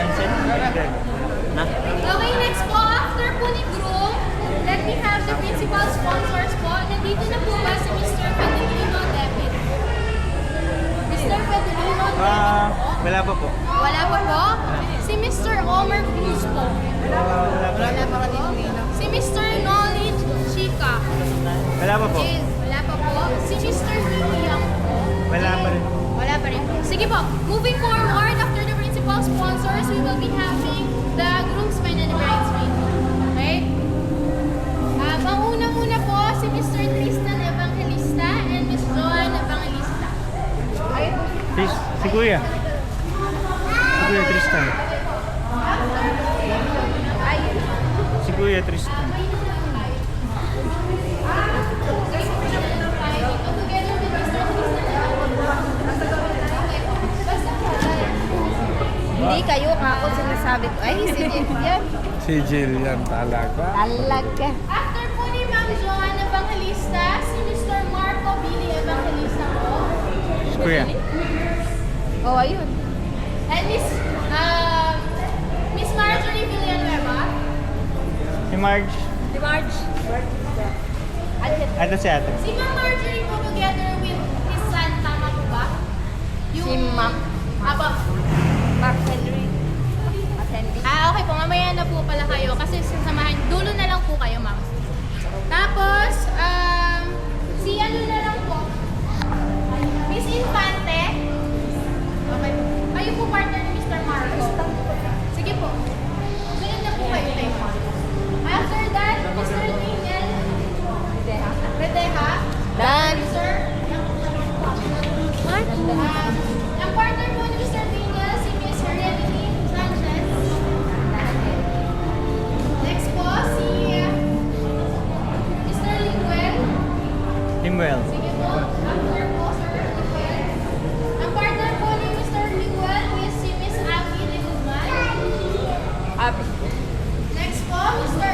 cancel. Na? Okay, next po, after po ni groom, let me have the principal sponsors po. Nandito na po ba si Mr. Federino David? Mr. Federino David po? Wala pa po. Wala pa po? Si Mr. Omer Cruz po? Wala pa. Si Mr. Knowledge Chica? Wala pa po. Wala pa po? Si Mr. Young po? Wala pa rin. Wala pa rin. Sige po, moving forward, after the principal sponsors, we will be having the groomsmen and the bridesmaid. Okay? Mauna muna po si Mr. Tristan Evangelista and Miss Joan Evangelista. Si Kuya. Si Kuya Tristan. Si Kuya Tristan. Hindi kayo nga ako sinasabi ko. Ay, si Jill yan. Si Jill yan talaga. Talaga. After po ni Ma'am Joan Evangelista, si Mr. Marco Billy Evangelista po. Si Kuya. Oh, ayun. And Miss Marjorie Villanueva. Si Marge. Si Marge. Ito si ate. Si Ma'am Marjorie po together with his son, tama po ba? Si Ma'am. Mark Henry. Attending. Okay po, mamaya na po pala kayo kasi sasamahan, dulo na lang po kayo, ma'am. Tapos, si ano na lang po, Miss Infante. Okay po. Kayo po partner ni Mr. Marco. Sige po. Sunod na po kayo tayo. After that, Mr. Daniel Redeja. Dan. Sir. What? Ang partner po ni Mr. Daniel, si Miss Renny Sanchez. Next po, si Mr. Linguel. Timwell. Sige po, after po, Sir Linguel. Ang partner po ni Mr. Linguel is si Miss Abby de Guzman. Abi. Next po, Mr.